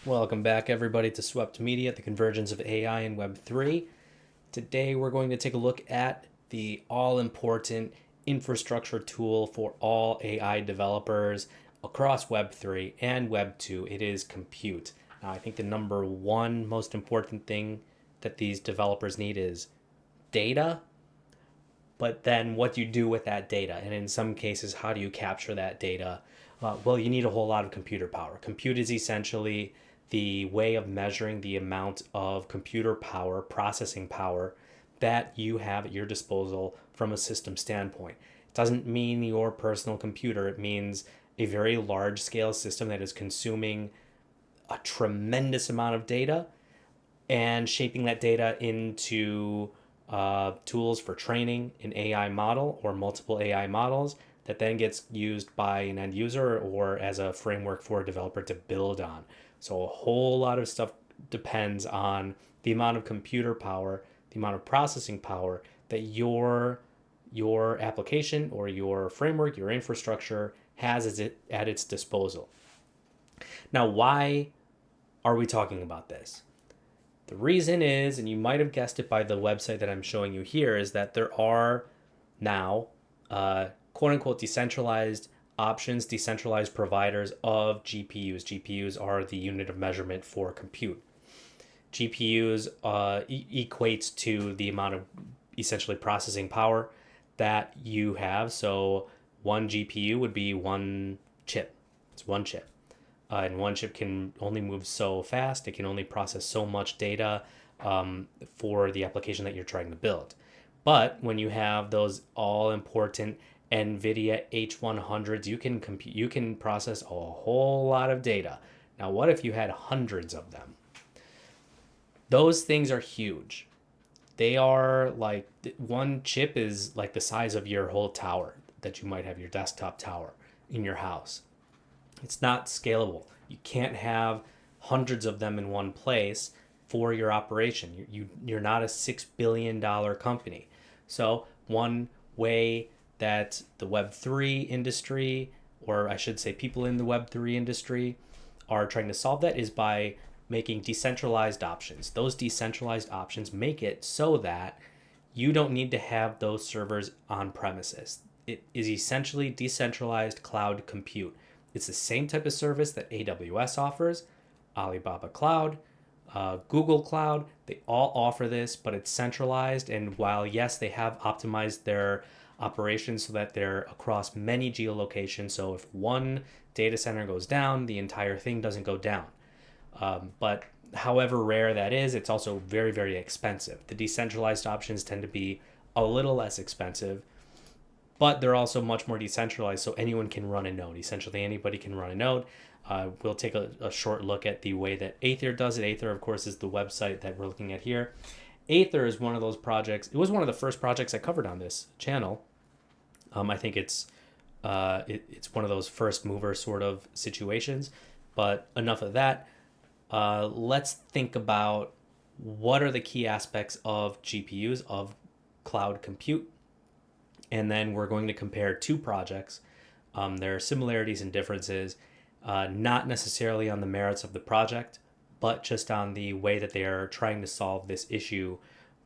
Welcome back, everybody, to sweptmedia, the convergence of AI and Web3. Today, we're going to take a look at the all-important infrastructure tool for all AI developers across Web3 and Web2. It is compute. Now, I think the number one most important thing that these developers need is data, but then what do you do with that data? And in some cases, how do you capture that data? Well, you need a whole lot of computer power. Compute is essentially the way of measuring the amount of computer power, processing power, that you have at your disposal from a system standpoint. It doesn't mean your personal computer, it means a very large scale system that is consuming a tremendous amount of data and shaping that data into tools for training an AI model or multiple AI models that then gets used by an end user or as a framework for a developer to build on. So a whole lot of stuff depends on the amount of computer power, the amount of processing power that your application or your framework, your infrastructure has at its disposal. Now, why are we talking about this? The reason is, and you might have guessed it by the website that I'm showing you here, is that there are now quote unquote decentralized options, decentralized providers of GPUs. GPUs are the unit of measurement for compute. GPUs equates to the amount of essentially processing power that you have. So one GPU would be one chip. It's one chip. And one chip can only move so fast. It can only process so much data for the application that you're trying to build. But when you have those all important NVIDIA H100s, you can process a whole lot of data. Now, what if you had hundreds of them? Those things are huge. They are like one chip is like the size of your whole tower that you might have, your desktop tower in your house. It's not scalable. You can't have hundreds of them in one place for your operation. You're not a $6 billion company. So one way that the Web3 industry, or I should say people in the Web3 industry, are trying to solve that is by making decentralized options. Those decentralized options make it so that you don't need to have those servers on premises. It is essentially decentralized cloud compute. It's the same type of service that AWS offers, Alibaba Cloud, Google Cloud. They all offer this, but it's centralized. And while, yes, they have optimized their operations so that they're across many geolocations. So if one data center goes down, the entire thing doesn't go down. But however rare that is, it's also very, very expensive. The decentralized options tend to be a little less expensive, but they're also much more decentralized, so anyone can run a node. Essentially, anybody can run a node. We'll take a short look at the way that Aether does it. Aether, of course, is the website that we're looking at here. Aether is one of those projects. It was one of the first projects I covered on this channel. I think it's one of those first mover sort of situations. But enough of that. Let's think about what are the key aspects of GPUs, of cloud compute. And then we're going to compare two projects. There are similarities and differences, not necessarily on the merits of the project, but just on the way that they are trying to solve this issue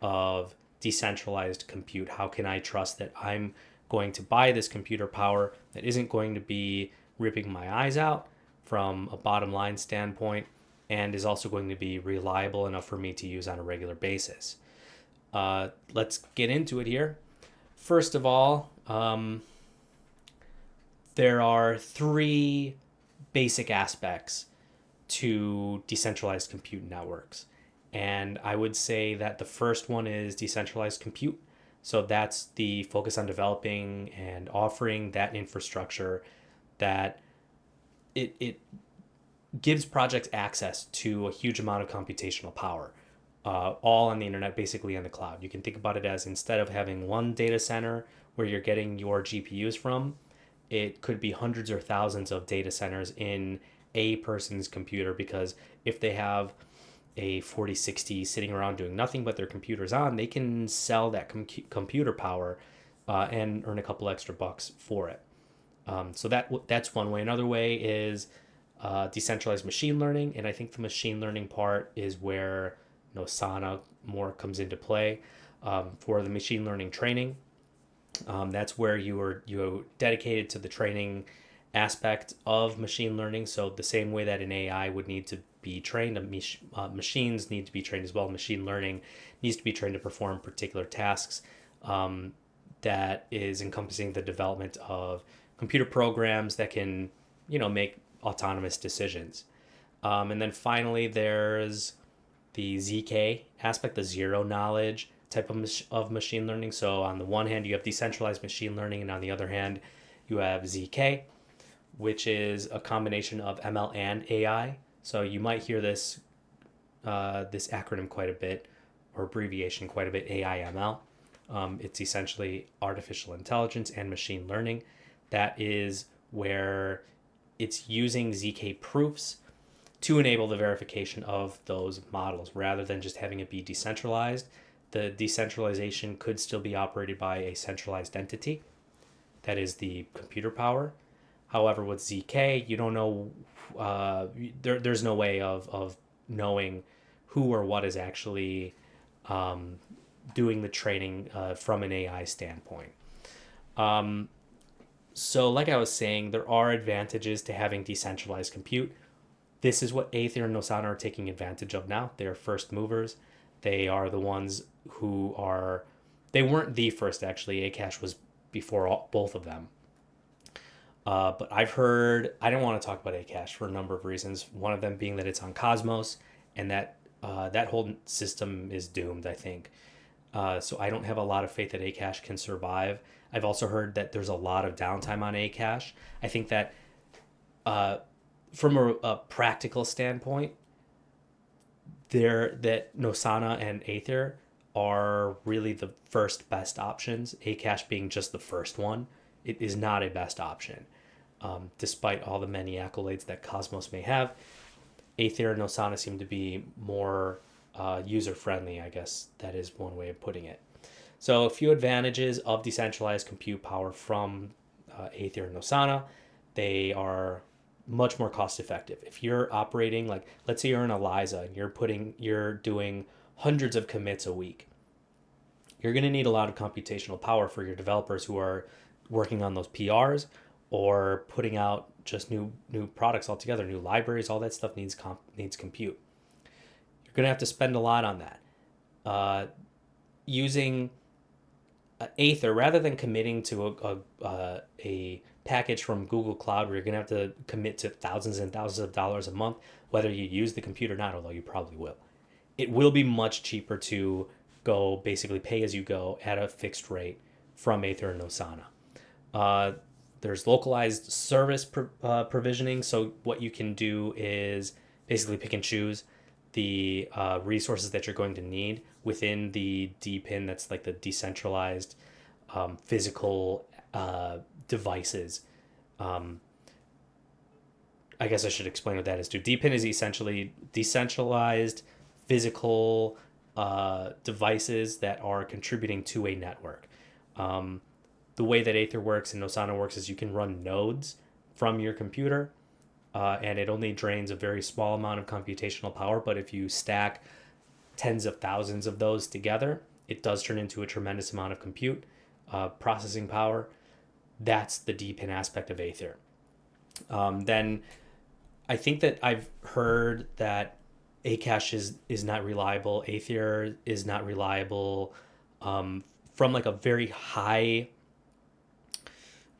of decentralized compute. How can I trust that I'm going to buy this computer power that isn't going to be ripping my eyes out from a bottom line standpoint and is also going to be reliable enough for me to use on a regular basis? Let's get into it here. First of all, there are three basic aspects to decentralized compute networks. And I would say that the first one is decentralized compute. So that's the focus on developing and offering that infrastructure that it gives projects access to a huge amount of computational power. All on the internet, basically in the cloud. You can think about it as instead of having one data center where you're getting your GPUs from, it could be hundreds or thousands of data centers in a person's computer, because if they have a 4060 sitting around doing nothing but their computer's on, they can sell that computer power and earn a couple extra bucks for it. So that's one way. Another way is decentralized machine learning, and I think the machine learning part is where Nosana more comes into play. For the machine learning training, that's where you dedicated to the training aspect of machine learning. So the same way that an AI would need to be trained, machines need to be trained as well. Machine learning needs to be trained to perform particular tasks. That is encompassing the development of computer programs that can, make autonomous decisions. And then finally, there's the ZK aspect, the zero knowledge type of machine learning. So on the one hand, you have decentralized machine learning, and on the other hand, you have ZK, which is a combination of ML and AI. So you might hear this acronym quite a bit, or abbreviation quite a bit, AIML. It's essentially artificial intelligence and machine learning. That is where it's using ZK proofs to enable the verification of those models rather than just having it be decentralized. The decentralization could still be operated by a centralized entity, that is the computer power. However, with ZK, you don't know, there's no way of knowing who or what is actually doing the training from an AI standpoint. So like I was saying, there are advantages to having decentralized compute. This is what Aether and Nosana are taking advantage of now. They're first movers. They are the ones who are, they weren't the first actually. Akash was before both of them. But I've heard, I don't want to talk about Akash for a number of reasons. One of them being that it's on Cosmos, and that that whole system is doomed, I think. So I don't have a lot of faith that Akash can survive. I've also heard that there's a lot of downtime on Akash. I think that from a practical standpoint, that Nosana and Aether are really the first best options. Akash being just the first one, it is not a best option. Despite all the many accolades that Cosmos may have, Aether and Nosana seem to be more user-friendly, I guess that is one way of putting it. So a few advantages of decentralized compute power from Aether and Nosana. They are much more cost effective. If you're operating, like, let's say you're in Eliza and you're doing hundreds of commits a week, you're going to need a lot of computational power for your developers who are working on those PRs or putting out just new products altogether, new libraries. All that stuff needs compute. You're going to have to spend a lot on that. Using Aether, rather than committing to a package from Google Cloud where you're going to have to commit to thousands and thousands of dollars a month, whether you use the compute or not, although you probably will, it will be much cheaper to go basically pay as you go at a fixed rate from Aether and Nosana. There's localized service provisioning. So what you can do is basically pick and choose the resources that you're going to need within the DPIN, that's like the decentralized physical devices. I guess I should explain what that is too. DPIN is essentially decentralized physical devices that are contributing to a network. The way that Aether works and Nosana works is you can run nodes from your computer, and it only drains a very small amount of computational power. But if you stack tens of thousands of those together, it does turn into a tremendous amount of compute, processing power. That's the DPIN aspect of Aether. Then I think that I've heard that Akash is not reliable. Aether is not reliable from like a very high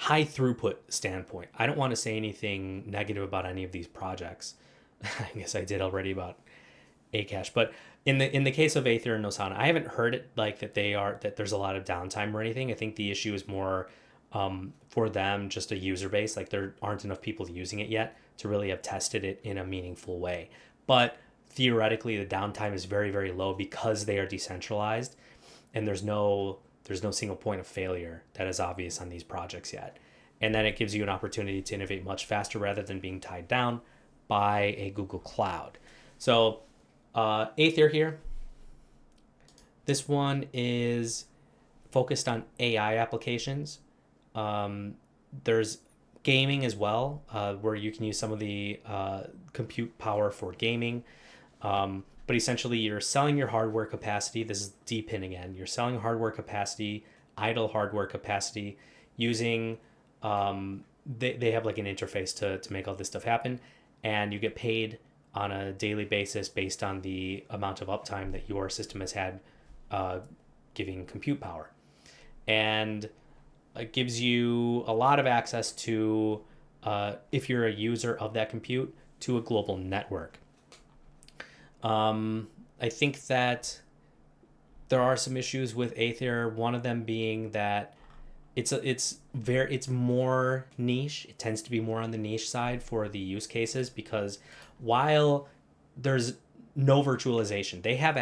throughput standpoint. I don't want to say anything negative about any of these projects. I guess I did already about Akash, but in the case of Aether and Nosana, I haven't heard it like that there's a lot of downtime or anything. I think the issue is more for them, just a user base. Like, there aren't enough people using it yet to really have tested it in a meaningful way. But theoretically, the downtime is very, very low because they are decentralized, and there's no single point of failure that is obvious on these projects yet. And then it gives you an opportunity to innovate much faster rather than being tied down by a Google Cloud. So Aether here, this one is focused on AI applications. There's gaming as well, where you can use some of the compute power for gaming. But essentially, you're selling your hardware capacity. This is DPIN again. You're selling hardware capacity, idle hardware capacity, using they have like an interface to make all this stuff happen, and you get paid on a daily basis based on the amount of uptime that your system has had, giving compute power. And it gives you a lot of access to, if you're a user of that compute, to a global network. I think that there are some issues with Aether. One of them being that it's more niche. It tends to be more on the niche side for the use cases, because while there's no virtualization, they have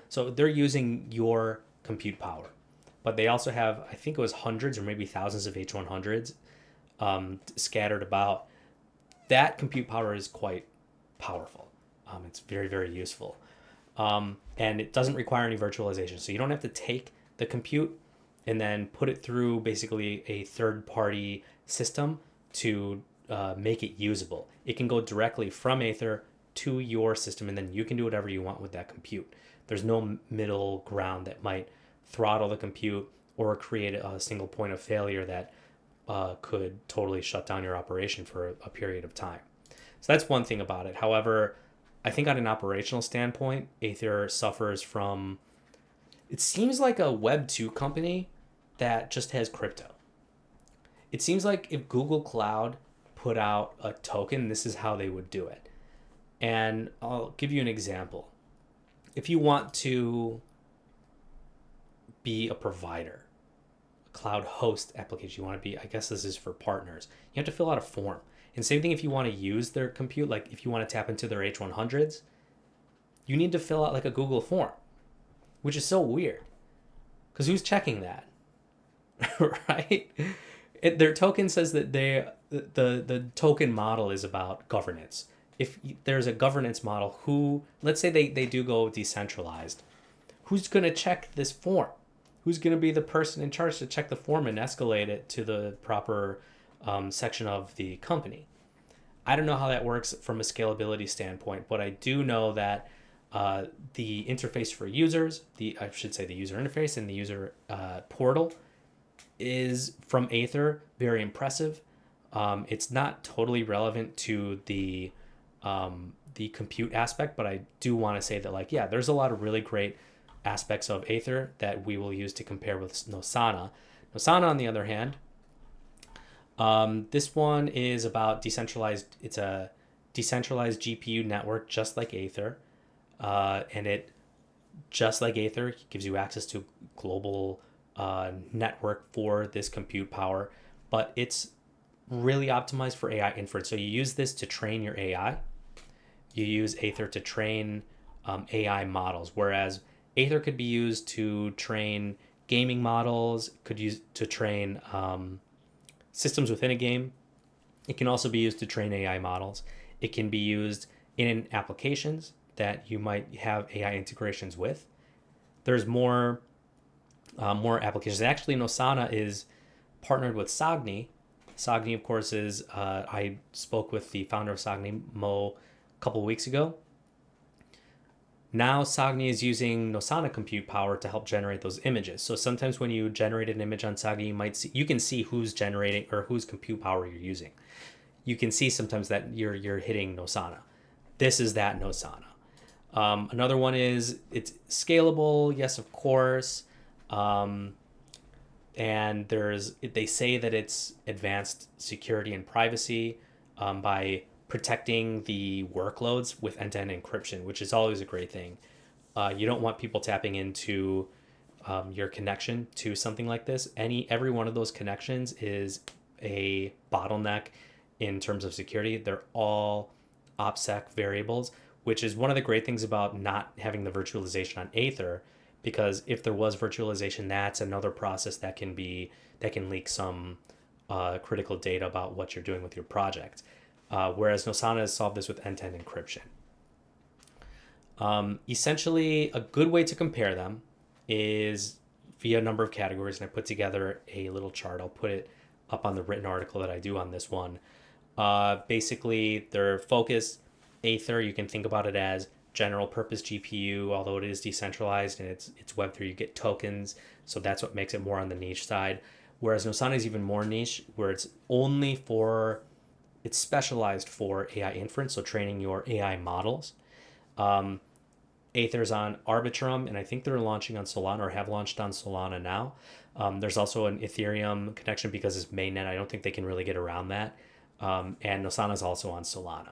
so they're using your compute power, but they also have, I think it was hundreds or maybe thousands of H100s scattered about. That compute power is quite powerful. It's very, very useful. And it doesn't require any virtualization. So you don't have to take the compute and then put it through basically a third-party system to make it usable. It can go directly from Aether to your system, and then you can do whatever you want with that compute. There's no middle ground that might throttle the compute or create a single point of failure that could totally shut down your operation for a period of time. So that's one thing about it. However, I think on an operational standpoint, Aether suffers from, it seems like a Web 2 company that just has crypto. It seems like if Google Cloud put out a token, this is how they would do it. And I'll give you an example. If you want to be a provider, a cloud host application, you want to be, I guess this is for partners, you have to fill out a form. And same thing if you want to use their compute, like if you want to tap into their H100s, you need to fill out like a Google form, which is so weird. Because who's checking that? Right? Their token says that the token model is about governance. If there's a governance model, let's say they do go decentralized, who's going to check this form? Who's going to be the person in charge to check the form and escalate it to the proper section of the company? I don't know how that works from a scalability standpoint, but I do know that the interface for users, the user interface and the user portal is from Aether, very impressive. It's not totally relevant to the compute aspect, but I do want to say that there's a lot of really great aspects of Aether that we will use to compare with Nosana. Nosana, on the other hand, this one is about decentralized. It's a decentralized GPU network, just like Aether, and it, just like Aether, gives you access to global network for this compute power, but it's really optimized for AI inference. So you use this to train your AI. You use Aether to train AI models, whereas Aether could be used to train gaming models, could use to train systems within a game. It can also be used to train AI models. It can be used in applications that you might have AI integrations with. There's more applications. Actually, Nosana is partnered with Sogni. Sogni, of course, is I spoke with the founder of Sogni, Mo, a couple of weeks ago. Now Sogni is using Nosana compute power to help generate those images. So sometimes when you generate an image on Sogni, you can see who's generating or whose compute power you're using. You can see sometimes that you're hitting Nosana. This is that Nosana. Another one is it's scalable, yes, of course. And they say that it's advanced security and privacy by protecting the workloads with end-to-end encryption, which is always a great thing. You don't want people tapping into your connection to something like this. Every one of those connections is a bottleneck in terms of security. They're all OPSEC variables, which is one of the great things about not having the virtualization on Aether, because if there was virtualization, that's another process that can leak some critical data about what you're doing with your project. Whereas Nosana has solved this with end-to-end encryption. Essentially, a good way to compare them is via a number of categories, and I put together a little chart. I'll put it up on the written article that I do on this one. Basically, their focus, Aether, you can think about it as general purpose GPU, although it is decentralized and it's Web3, you get tokens. So that's what makes it more on the niche side. Whereas Nosana is even more niche, where it's specialized for AI inference, so training your AI models. Aether's on Arbitrum, and I think they're launching on Solana or have launched on Solana now. There's also an Ethereum connection because it's mainnet. I don't think they can really get around that. And Nosana is also on Solana.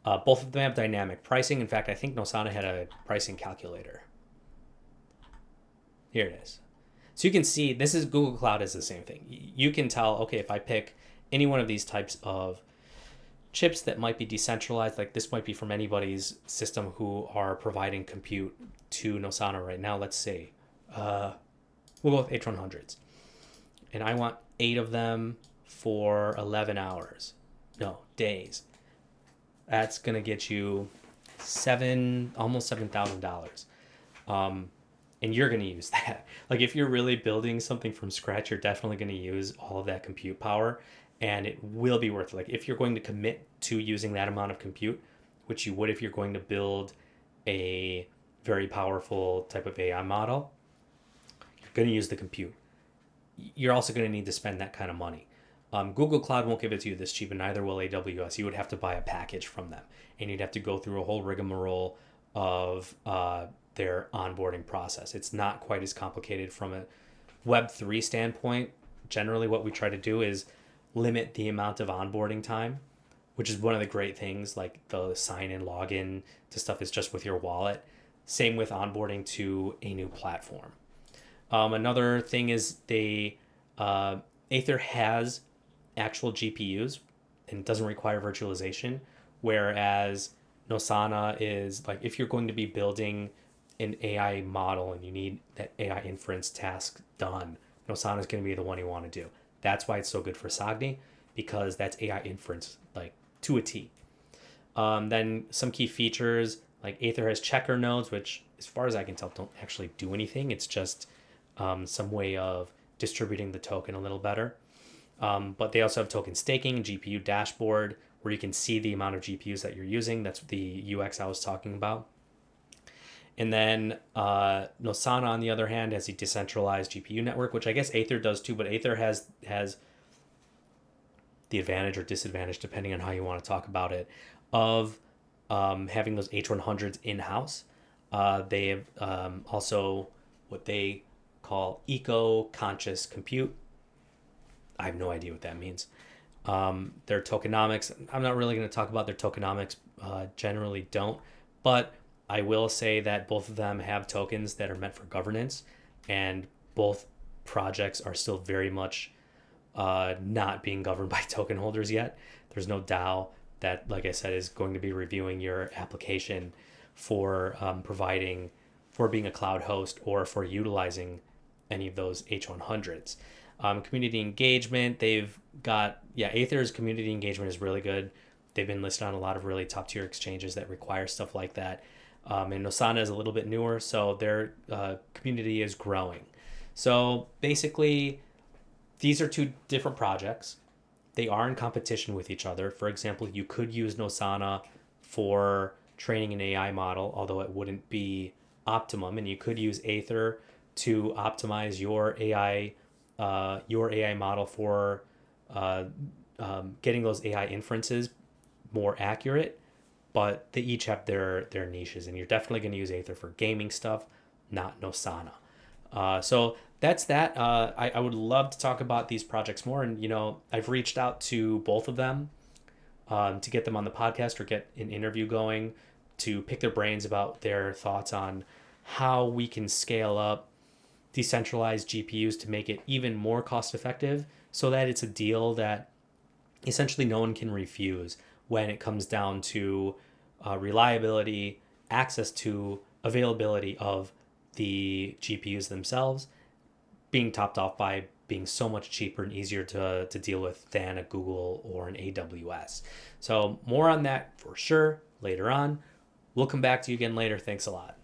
Both of them have dynamic pricing. In fact, I think Nosana had a pricing calculator. Here it is. So you can see this is Google Cloud is the same thing. You can tell, okay, if I pick any one of these types of chips that might be decentralized, like this might be from anybody's system who are providing compute to Nosana right now. Let's say we'll go with H100s. And I want 8 of them for 11 hours. No, days. That's going to get you almost $7,000. And you're going to use that. Like if you're really building something from scratch, you're definitely going to use all of that compute power, and it will be worth it. Like if you're going to commit to using that amount of compute, which you would if you're going to build a very powerful type of AI model, you're going to use the compute. You're also going to need to spend that kind of money. Google Cloud won't give it to you this cheap, and neither will AWS. You would have to buy a package from them, and you'd have to go through a whole rigmarole of their onboarding process. It's not quite as complicated from a Web3 standpoint. Generally, what we try to do is limit the amount of onboarding time, which is one of the great things, like the sign in, login to stuff is just with your wallet. Same with onboarding to a new platform. Another thing is Aether has actual GPUs and doesn't require virtualization, whereas Nosana is like if you're going to be building an AI model and you need that AI inference task done, Nosana is going to be the one you want to do. That's why it's so good for Sogni, because that's AI inference like to a T. Then some key features like Aether has checker nodes, which as far as I can tell don't actually do anything. It's just some way of distributing the token a little better. But they also have token staking, GPU dashboard, where you can see the amount of GPUs that you're using. That's the UX I was talking about. And then Nosana, on the other hand, has a decentralized GPU network, which I guess Aether does too, but Aether has the advantage or disadvantage, depending on how you want to talk about it, of having those H100s in-house. They have also what they call eco-conscious compute. I have no idea what that means. Their tokenomics, I'm not really going to talk about their tokenomics, generally don't, but I will say that both of them have tokens that are meant for governance, and both projects are still very much not being governed by token holders yet. There's no DAO that, like I said, is going to be reviewing your application for being a cloud host or for utilizing any of those H100s. Community engagement, they've got, Aether's community engagement is really good. They've been listed on a lot of really top tier exchanges that require stuff like that. And Nosana is a little bit newer, so their community is growing. So basically, these are 2 different projects. They are in competition with each other. For example, you could use Nosana for training an AI model, although it wouldn't be optimum, and you could use Aether to optimize your AI model for getting those AI inferences more accurate. But they each have their niches, and you're definitely going to use Aether for gaming stuff, not Nosana. So that's that. I would love to talk about these projects more, and I've reached out to both of them to get them on the podcast or get an interview going to pick their brains about their thoughts on how we can scale up decentralized GPUs to make it even more cost effective, so that it's a deal that essentially no one can refuse when it comes down to reliability, access to availability of the GPUs themselves, being topped off by being so much cheaper and easier to deal with than a Google or an AWS. So more on that for sure later on. We'll come back to you again later. Thanks a lot.